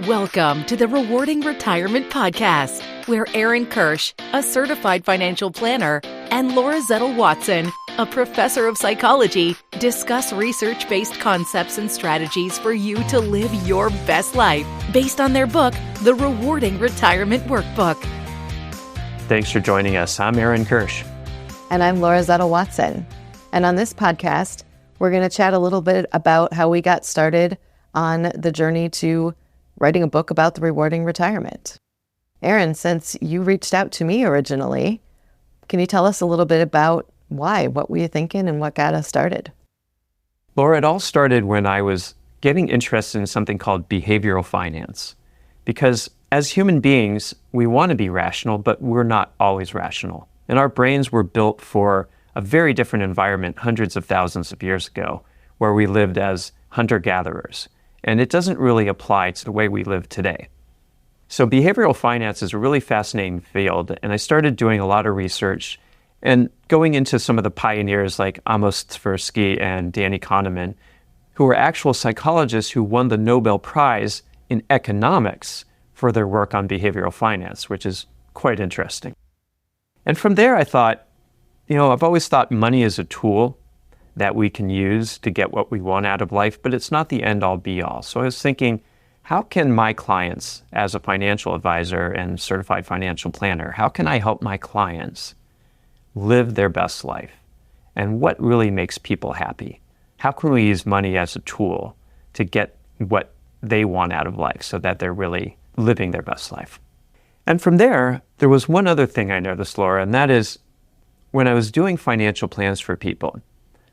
Welcome to the Rewarding Retirement Podcast, where Aaron Kirsch, a certified financial planner, and Laura Zettel-Watson, a professor of psychology, discuss research-based concepts and strategies for you to live your best life based on their book, The Rewarding Retirement Workbook. Thanks for joining us. I'm Aaron Kirsch. And I'm Laura Zettel-Watson. And on this podcast, we're going to chat a little bit about how we got started on the journey to writing a book about the rewarding retirement. Aaron, since you reached out to me originally, can you tell us a little bit about why? What were you thinking and what got us started? Laura, it all started when I was getting interested in something called behavioral finance. Because as human beings, we want to be rational, but we're not always rational. And our brains were built for a very different environment hundreds of thousands of years ago, where we lived as hunter-gatherers. And it doesn't really apply to the way we live today. So behavioral finance is a really fascinating field, and I started doing a lot of research and going into some of the pioneers like Amos Tversky and Danny Kahneman, who were actual psychologists who won the Nobel Prize in economics for their work on behavioral finance, which is quite interesting. And from there I thought, I've always thought money is a tool that we can use to get what we want out of life, but it's not the end-all be-all. So I was thinking, how can my clients, as a financial advisor and certified financial planner, how can I help my clients live their best life? And what really makes people happy? How can we use money as a tool to get what they want out of life so that they're really living their best life? And from there was one other thing I noticed, Laura, and that is when I was doing financial plans for people,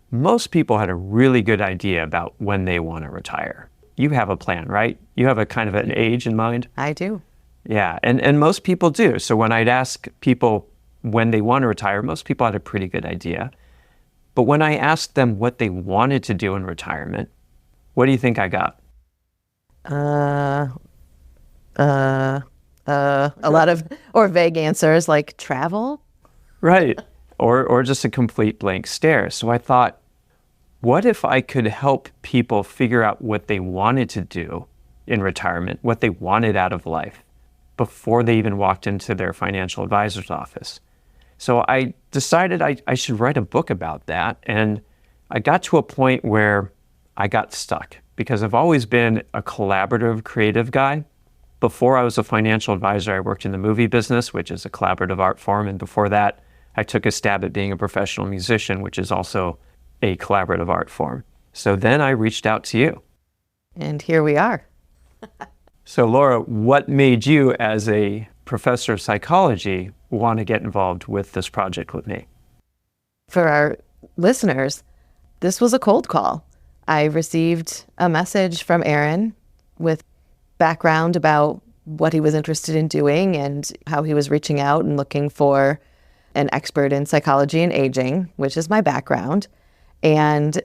most people had a really good idea about when they want to retire. You have a plan, right? You have a kind of an age in mind? I do. Yeah, and most people do. So when I'd ask people when they want to retire, most people had a pretty good idea. But when I asked them what they wanted to do in retirement, what do you think I got? A lot of, or vague answers like travel? Right. Or just a complete blank stare. So I thought, what if I could help people figure out what they wanted to do in retirement, what they wanted out of life, before they even walked into their financial advisor's office? So I decided I should write a book about that. And I got to a point where I got stuck because I've always been a collaborative, creative guy. Before I was a financial advisor, I worked in the movie business, which is a collaborative art form. And before that, I took a stab at being a professional musician, which is also a collaborative art form. So then I reached out to you. And here we are. So Laura, what made you, as a professor of psychology, want to get involved with this project with me? For our listeners, this was a cold call. I received a message from Aaron with background about what he was interested in doing and how he was reaching out and looking for an expert in psychology and aging, which is my background. And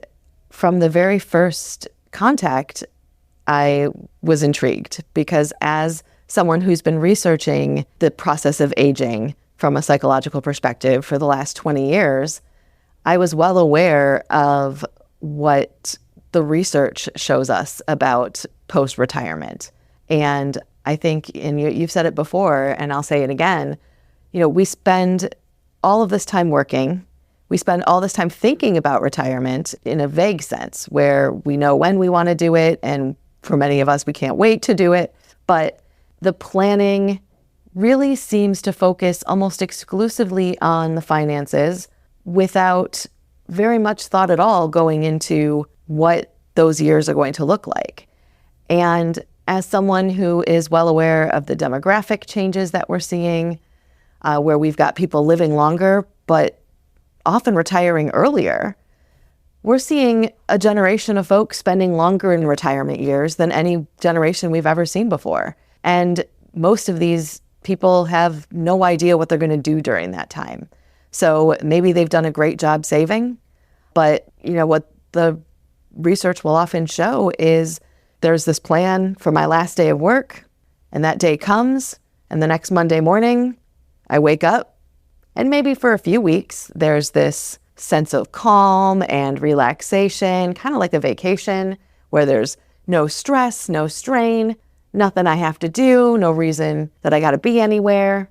from the very first contact, I was intrigued because as someone who's been researching the process of aging from a psychological perspective for the last 20 years, I was well aware of what the research shows us about post-retirement. And I think, and you've said it before, and I'll say it again, we spend all of this time working. We spend all this time thinking about retirement in a vague sense where we know when we want to do it. And for many of us, we can't wait to do it. But the planning really seems to focus almost exclusively on the finances without very much thought at all going into what those years are going to look like. And as someone who is well aware of the demographic changes that we're seeing, where we've got people living longer, but often retiring earlier, we're seeing a generation of folks spending longer in retirement years than any generation we've ever seen before. And most of these people have no idea what they're going to do during that time. So maybe they've done a great job saving, but what the research will often show is there's this plan for my last day of work, and that day comes, and the next Monday morning, I wake up, and maybe for a few weeks, there's this sense of calm and relaxation, kind of like a vacation, where there's no stress, no strain. nothing I have to do, no reason that I got to be anywhere.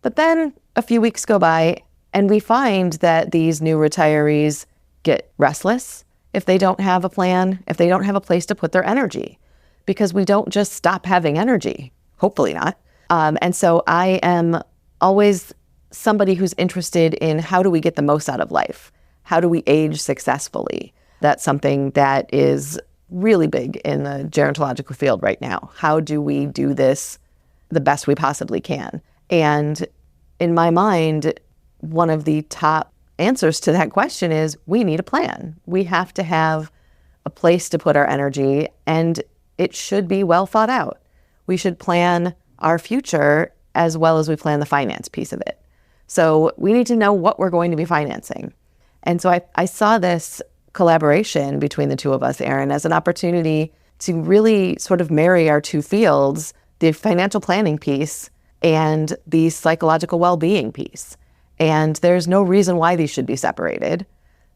But then a few weeks go by and we find that these new retirees get restless if they don't have a plan, if they don't have a place to put their energy, because we don't just stop having energy, hopefully not. And so I am always somebody who's interested in how do we get the most out of life? How do we age successfully? That's something that is really big in the gerontological field right now. How do we do this the best we possibly can? And in my mind, one of the top answers to that question is we need a plan. We have to have a place to put our energy, and it should be well thought out. We should plan our future as well as we plan the finance piece of it. So we need to know what we're going to be financing. And so I saw this collaboration between the two of us, Aaron, as an opportunity to really sort of marry our two fields, the financial planning piece and the psychological well-being piece. And there's no reason why these should be separated.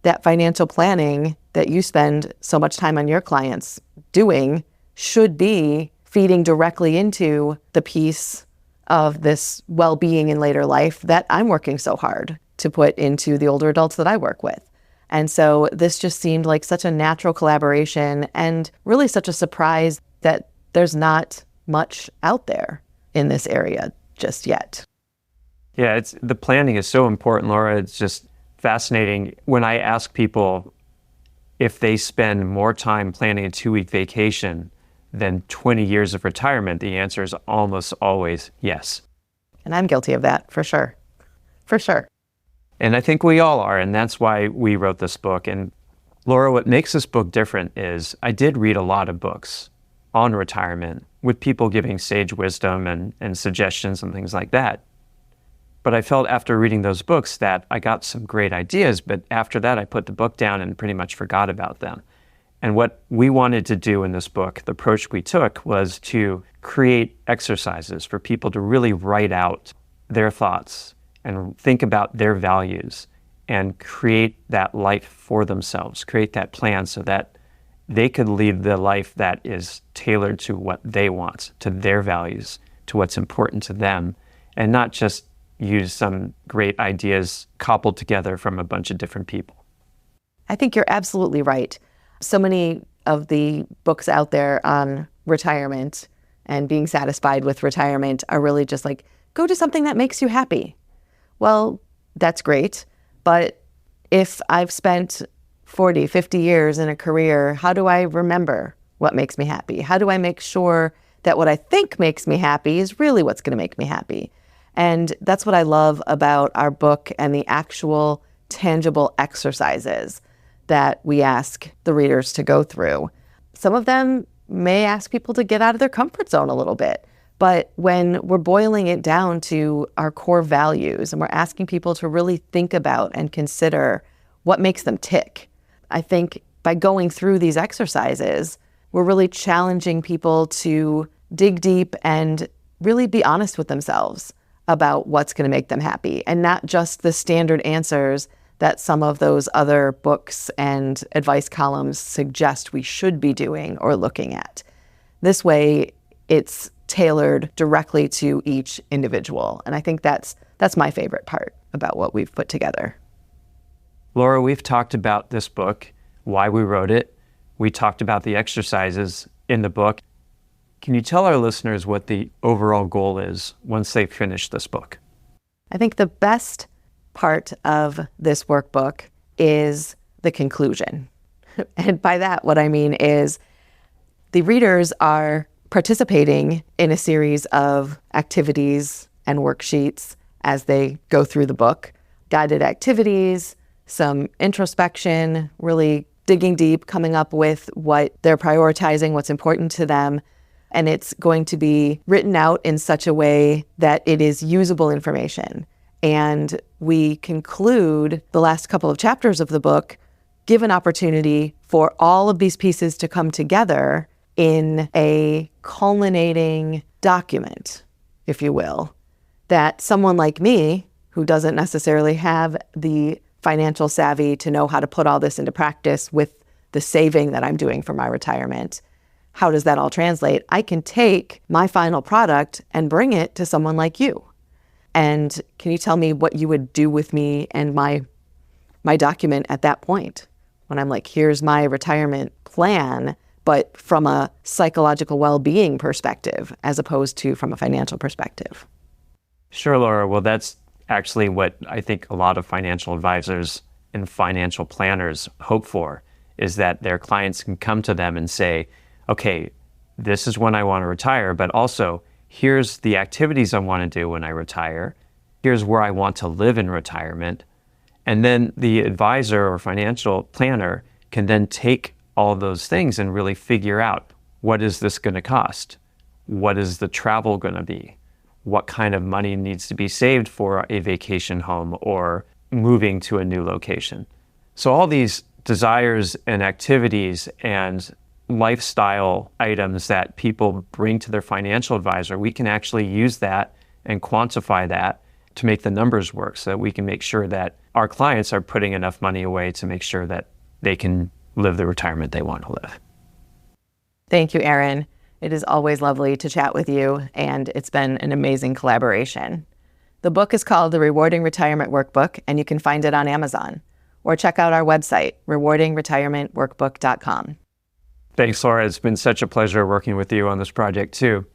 That financial planning that you spend so much time on your clients doing should be feeding directly into the piece of this well-being in later life that I'm working so hard to put into the older adults that I work with. And so this just seemed like such a natural collaboration and really such a surprise that there's not much out there in this area just yet. Yeah, the planning is so important, Laura. It's just fascinating. When I ask people if they spend more time planning a 2-week vacation than 20 years of retirement, the answer is almost always yes. And I'm guilty of that, for sure. For sure. And I think we all are, and that's why we wrote this book. And Laura, what makes this book different is I did read a lot of books on retirement with people giving sage wisdom and suggestions and things like that. But I felt after reading those books that I got some great ideas, but after that I put the book down and pretty much forgot about them. And what we wanted to do in this book, the approach we took, was to create exercises for people to really write out their thoughts and think about their values and create that life for themselves, create that plan so that they could lead the life that is tailored to what they want, to their values, to what's important to them, and not just use some great ideas cobbled together from a bunch of different people. I think you're absolutely right. So many of the books out there on retirement and being satisfied with retirement are really just like, go to something that makes you happy. Well, that's great. But if I've spent 40, 50 years in a career, how do I remember what makes me happy? How do I make sure that what I think makes me happy is really what's going to make me happy? And that's what I love about our book and the actual tangible exercises that we ask the readers to go through. Some of them may ask people to get out of their comfort zone a little bit, but when we're boiling it down to our core values and we're asking people to really think about and consider what makes them tick, I think by going through these exercises, we're really challenging people to dig deep and really be honest with themselves about what's going to make them happy, and not just the standard answers that some of those other books and advice columns suggest we should be doing or looking at. This way, it's tailored directly to each individual. And I think that's my favorite part about what we've put together. Laura, we've talked about this book, why we wrote it. We talked about the exercises in the book. Can you tell our listeners what the overall goal is once they finish this book? I think the best part of this workbook is the conclusion. And by that, what I mean is the readers are participating in a series of activities and worksheets as they go through the book, guided activities, some introspection, really digging deep, coming up with what they're prioritizing, what's important to them. And it's going to be written out in such a way that it is usable information. And we conclude the last couple of chapters of the book, give an opportunity for all of these pieces to come together in a culminating document, if you will, that someone like me, who doesn't necessarily have the financial savvy to know how to put all this into practice with the saving that I'm doing for my retirement, how does that all translate? I can take my final product and bring it to someone like you. And can you tell me what you would do with me and my document at that point? When I'm like, here's my retirement plan, but from a psychological well-being perspective, as opposed to from a financial perspective. Sure, Laura. Well, that's actually what I think a lot of financial advisors and financial planners hope for, is that their clients can come to them and say, okay, this is when I want to retire, but also here's the activities I want to do when I retire. Here's where I want to live in retirement. And then the advisor or financial planner can then take all of those things and really figure out, what is this going to cost? What is the travel going to be? What kind of money needs to be saved for a vacation home or moving to a new location? So all these desires and activities and lifestyle items that people bring to their financial advisor, we can actually use that and quantify that to make the numbers work, so that we can make sure that our clients are putting enough money away to make sure that they can live the retirement they want to live. Thank you, Aaron. It is always lovely to chat with you, and it's been an amazing collaboration. The book is called The Rewarding Retirement Workbook, and you can find it on Amazon. Or check out our website, rewardingretirementworkbook.com. Thanks, Laura. It's been such a pleasure working with you on this project, too.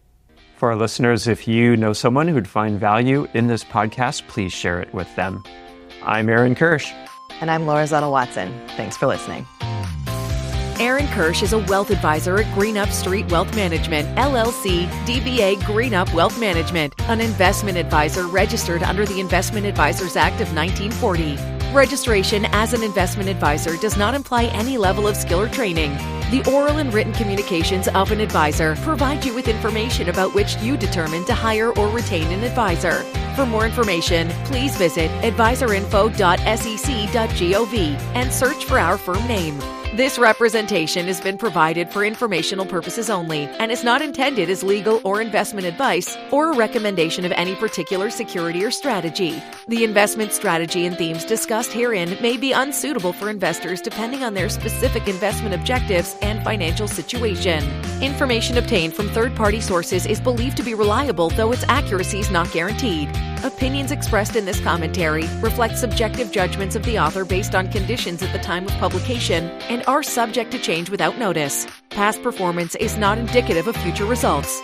For our listeners, if you know someone who'd find value in this podcast, please share it with them. I'm Aaron Kirsch. And I'm Laura Zettel-Watson. Thanks for listening. Aaron Kirsch is a wealth advisor at Greenup Street Wealth Management, LLC, DBA Greenup Wealth Management, an investment advisor registered under the Investment Advisors Act of 1940. Registration as an investment advisor does not imply any level of skill or training. The oral and written communications of an advisor provide you with information about which you determine to hire or retain an advisor. For more information, please visit advisorinfo.sec.gov and search for our firm name. This representation has been provided for informational purposes only and is not intended as legal or investment advice or a recommendation of any particular security or strategy. The investment strategy and themes discussed herein may be unsuitable for investors depending on their specific investment objectives and financial situation. Information obtained from third-party sources is believed to be reliable, though its accuracy is not guaranteed. Opinions expressed in this commentary reflect subjective judgments of the author based on conditions at the time of publication and are subject to change without notice. Past performance is not indicative of future results.